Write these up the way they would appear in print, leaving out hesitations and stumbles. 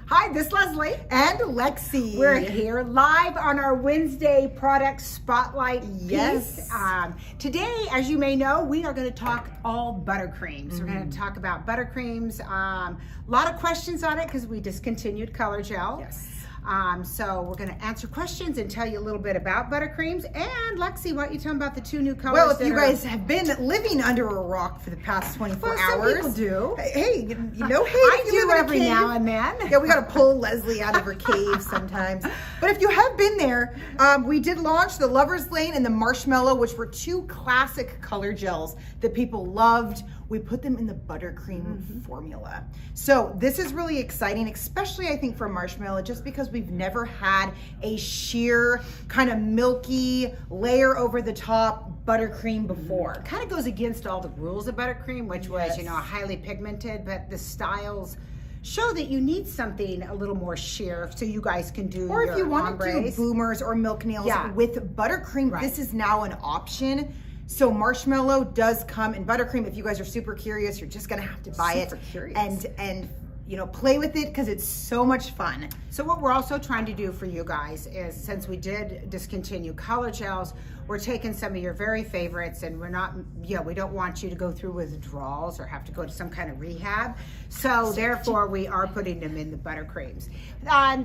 Hi, this is Leslie. And Lexy. We're here live on our Wednesday product spotlight piece. Today, as you may know, we are going to talk all buttercreams. We're going to talk about buttercreams. A lot of questions on it because we discontinued color gel. Yes. So we're going to answer questions and tell you a little bit about buttercreams. And Lexi, why don't you tell them about the two new colors? Well, if you guys have been living under a rock for the past 24 hours. Some people do. Hey, you know, hey, I do every now and then. Yeah, we got to pull Leslie out of her cave sometimes. But if you have been there, we did launch the Lover's Lane and the Marshmallow, which were two classic color gels that people loved. We put them in the buttercream formula. So this is really exciting, especially I think for Marshmallow, just because we've never had a sheer kind of milky layer over the top buttercream before. Kind of goes against all the rules of buttercream, which was, you know, highly pigmented, but the styles show that you need something a little more sheer so you guys can do or your if you want to do boomers or milk nails with buttercream, this is now an option. So Marshmallow does come in buttercream. If you guys are super curious, you're just gonna have to buy it and you know, play with it because it's so much fun. So what we're also trying to do for you guys is, since we did discontinue color gels, we're taking some of your very favorites, and we're not, we don't want you to go through withdrawals or have to go to some kind of rehab. So therefore we are putting them in the buttercreams.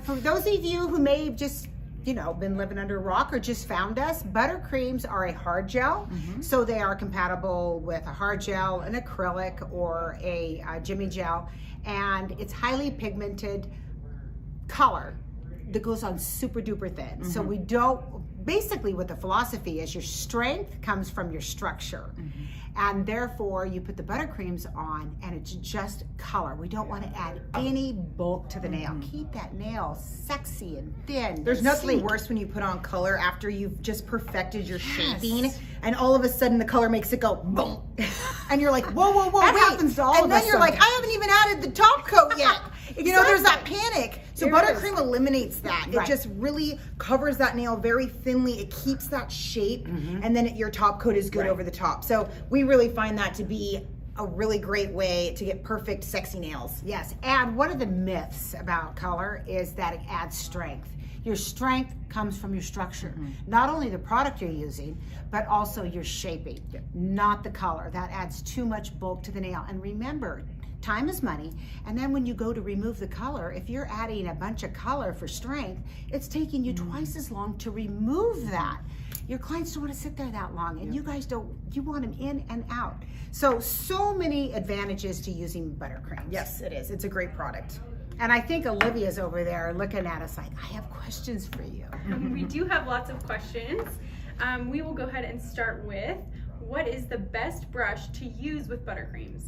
For those of you who may have just been living under a rock or just found us, buttercreams are a hard gel. So they are compatible with a hard gel, an acrylic, or a Jimmy gel. And it's highly pigmented color that goes on super duper thin. So we don't, basically what the philosophy is, your strength comes from your structure. And therefore you put the buttercreams on and it's just color. We don't want to add any bulk to the nail. Keep that nail sexy and thin. There's nothing worse when you put on color after you've just perfected your shaping and all of a sudden the color makes it go boom. And you're like, whoa, whoa, whoa, that wait. happens to all of us. And then you're like, I haven't even added the top coat yet. You know, there's that panic. So buttercream eliminates that. It just really covers that nail very thinly. It keeps that shape, and then your top coat is good over the top. So we really find that to be a really great way to get perfect, sexy nails. Yes, and one of the myths about color is that it adds strength. Your strength comes from your structure. Not only the product you're using, but also your shaping, not the color. That adds too much bulk to the nail. And remember, time is money, and then when you go to remove the color, if you're adding a bunch of color for strength, it's taking you twice as long to remove that. Your clients don't want to sit there that long, and you guys don't, you want them in and out. So many advantages to using buttercream. Yes, it is. It's a great product. And I think Olivia's over there looking at us like, I have questions for you. We do have lots of questions. We will go ahead and start with, what is the best brush to use with buttercreams?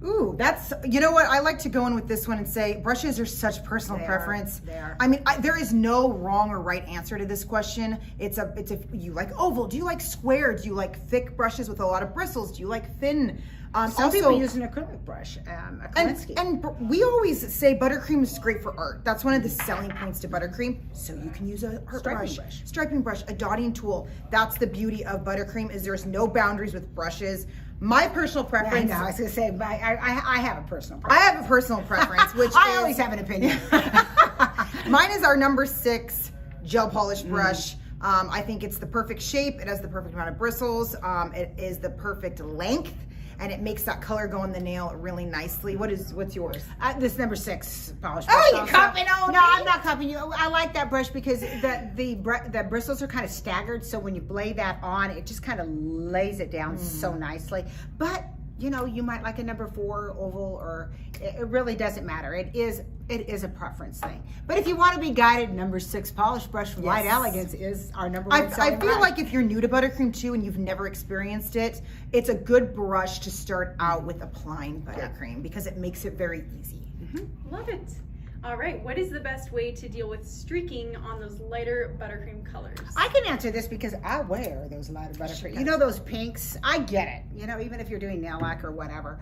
Ooh, that's, you know what, I like to go in with this one and say brushes are such personal preference. I mean, there is no wrong or right answer to this question. It's a you like oval, do you like square, do you like thick brushes with a lot of bristles, do you like thin? Some people use an acrylic brush, and we always say buttercream is great for art. That's one of the selling points to buttercream. So you can use a art striping brush, a dotting tool. That's the beauty of buttercream, is there's no boundaries with brushes. My personal preference. I was gonna say, I have a personal preference. I have a personal preference, which I always have an opinion. Mine is our number 6 gel polish brush. I think it's the perfect shape. It has the perfect amount of bristles. It is the perfect length, and it makes that color go on the nail really nicely. What's yours? This number 6 polish brush. Oh, you're copying on me? No, I'm not copying you. I like that brush because the bristles are kind of staggered, so when you lay that on, it just kind of lays it down so nicely. But you know, you might like a number 4 oval, or it really doesn't matter. It is a preference thing. But if you want to be guided, number 6 polish brush from Light Elegance is our number 1 selling I feel brush. like if you're new to buttercream too and you've never experienced it, it's a good brush to start out with applying buttercream because it makes it very easy. Love it. All right, what is the best way to deal with streaking on those lighter buttercream colors? I can answer this because I wear those lighter buttercream. You know those pinks? I get it. You know, even if you're doing nail lacquer or whatever.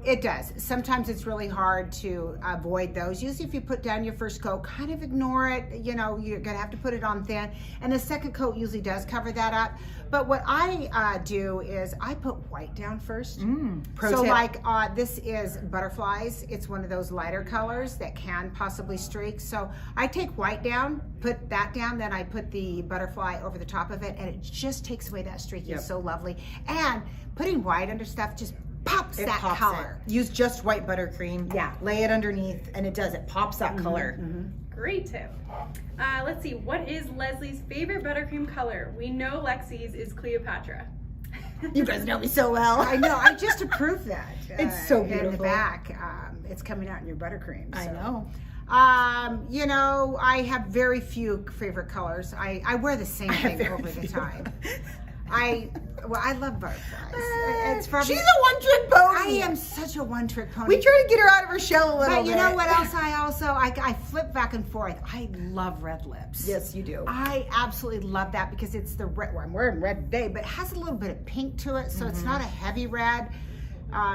It does. Sometimes it's really hard to avoid those. Usually if you put down your first coat, kind of ignore it. You know, you're gonna have to put it on thin. And the second coat usually does cover that up. But what I do is I put white down first. Pro So tip. like this is Butterflies. It's one of those lighter colors that can possibly streak. So I take white down, put that down, then I put the Butterfly over the top of it, and it just takes away that streaky. It's so lovely. And putting white under stuff just pops that color. Use just white buttercream. Yeah. Lay it underneath, and it does. It pops that color. Great tip. Let's see, what is Leslie's favorite buttercream color? We know Lexi's is Cleopatra. You guys know me so well. I know. I just approved that. It's so In the beautiful. back, it's coming out in your buttercream. I know. You know, I have very few favorite colors. I wear the same thing over the time. I love butterflies. It's probably, She's a one-trick pony. I am such a one-trick pony. We try to get her out of her shell a little but bit. you know what else? I flip back and forth. I love red lips. Yes, you do. I absolutely love that because it's the red. Well, I'm wearing red today, but it has a little bit of pink to it, so it's not a heavy red.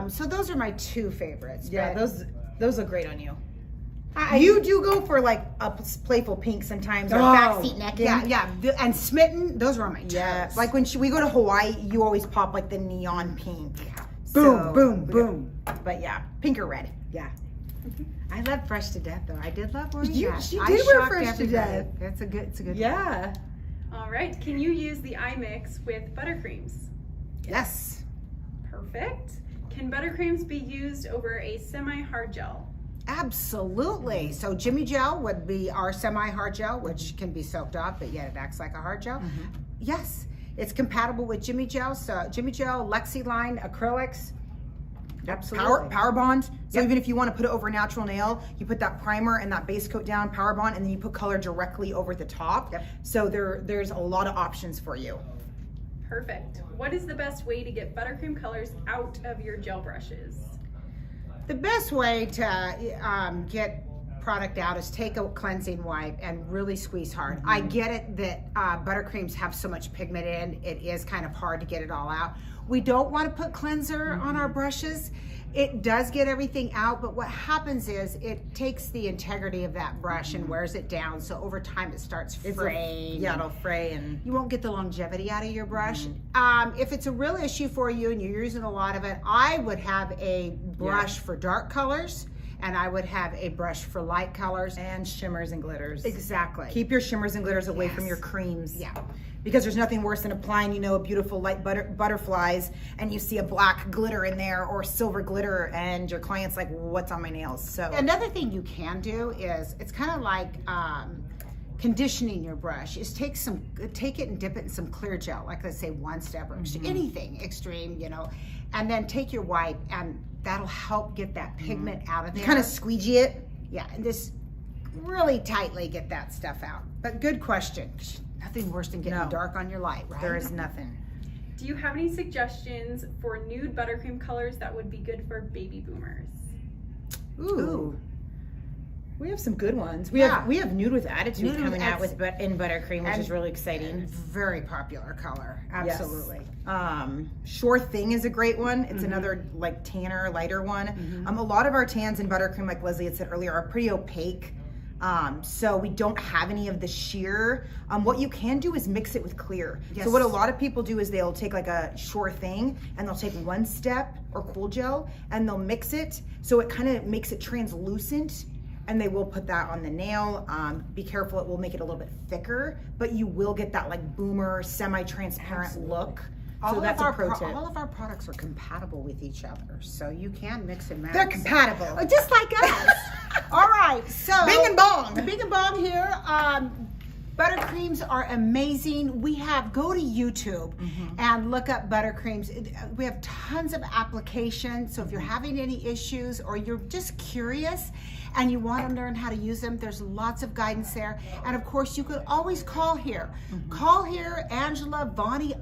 So those are my two favorites. Yeah, but those look great on you. You do go for like a playful pink sometimes, or backseat necking. Yeah. And smitten, those are on my toes. Yeah, like when we go to Hawaii, you always pop like the neon pink. Boom, boom, boom. But yeah, pink or red. Yeah. I love Fresh to Death though. I did love wearing that. She I did wear shocked Fresh to everybody. Death. It's a good Yeah. All right, can you use the eye mix with buttercreams? Yes. Perfect. Can buttercreams be used over a semi-hard gel? Absolutely. So Jimmy Gel would be our semi-hard gel, which can be soaked off, but yet it acts like a hard gel. Yes, it's compatible with Jimmy Gel. So Jimmy Gel, Lexy line, acrylics. Absolutely. Power bond. So even if you want to put it over a natural nail, you put that primer and that base coat down, power bond, and then you put color directly over the top. So there's a lot of options for you. Perfect. What is the best way to get buttercream colors out of your gel brushes? The best way to get product out is take a cleansing wipe and really squeeze hard. I get it that buttercreams have so much pigment in, it is kind of hard to get it all out. We don't want to put cleanser on our brushes. It does get everything out, but what happens is it takes the integrity of that brush and wears it down, so over time it starts fraying. Yeah, it'll fray and You won't get the longevity out of your brush. If it's a real issue for you and you're using a lot of it, I would have a brush for dark colors and I would have a brush for light colors. and shimmers and glitters. Exactly. Keep your shimmers and glitters away from your creams. Yeah. Because there's nothing worse than applying, you know, a beautiful light butterflies and you see a black glitter in there or silver glitter and your client's like, what's on my nails? So Another thing you can do is, it's kind of like conditioning your brush, is take it and dip it in some clear gel, like let's say One Step or anything extreme, you know, and then take your wipe and that'll help get that pigment out of there. kind of squeegee it. Yeah, and just really tightly get that stuff out. But good question. Nothing worse than getting dark on your light, right? There is nothing. Do you have any suggestions for nude buttercream colors that would be good for baby boomers? Ooh. We have some good ones. We Yeah. have nude with attitude Nude with coming out Attitude. with in buttercream, which is really exciting. Very popular color. Yes. Absolutely. Sure Thing is a great one. It's another like tanner, lighter one. A lot of our tans in buttercream, like Leslie had said earlier, are pretty opaque. So we don't have any of the sheer. What you can do is mix it with clear. Yes. So what a lot of people do is they'll take like a Sure Thing and they'll take One Step or Cool Gel and they'll mix it so it kind of makes it translucent, and they will put that on the nail. Be careful, it will make it a little bit thicker, but you will get that like boomer semi-transparent look. So that's a pro tip. All of our products are compatible with each other, so you can mix and match. They're compatible. Just like us. All right, so Bing and bong. Bing and bong here. Buttercreams are amazing. Go to YouTube and look up buttercreams. We have tons of applications, so if you're having any issues or you're just curious and you want to learn how to use them, there's lots of guidance there. And of course, you could always call here. Call here, Angela, Bonnie,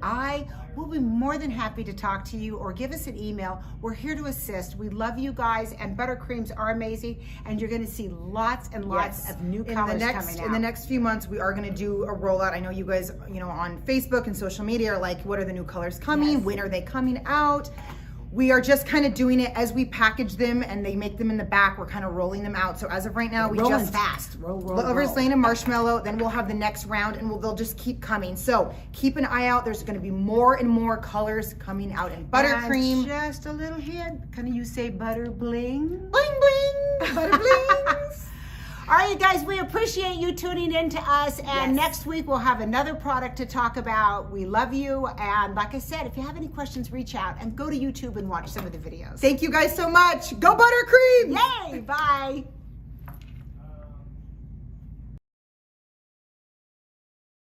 we'll be more than happy to talk to you, or give us an email. We're here to assist. We love you guys, and buttercreams are amazing, and you're going to see lots and lots of new colors coming out. In the next few months, we are going to do a rollout. I know you guys, you know, on Facebook and social media are like, what are the new colors coming? When are they coming out? We are just kind of doing it as we package them and they make them in the back. We're kind of rolling them out. So as of right now, we rolling just fast. Roll. Lover's Lane and Marshmallow. Then we'll have the next round and they'll just keep coming. So keep an eye out. There's going to be more and more colors coming out in ButterCream. And just a little hint. Can you say butter bling? Bling bling. Butter blings. All right, you guys, we appreciate you tuning in to us. And next week, we'll have another product to talk about. We love you. And like I said, if you have any questions, reach out and go to YouTube and watch some of the videos. Thank you guys so much. Go ButterCream. Yay, bye.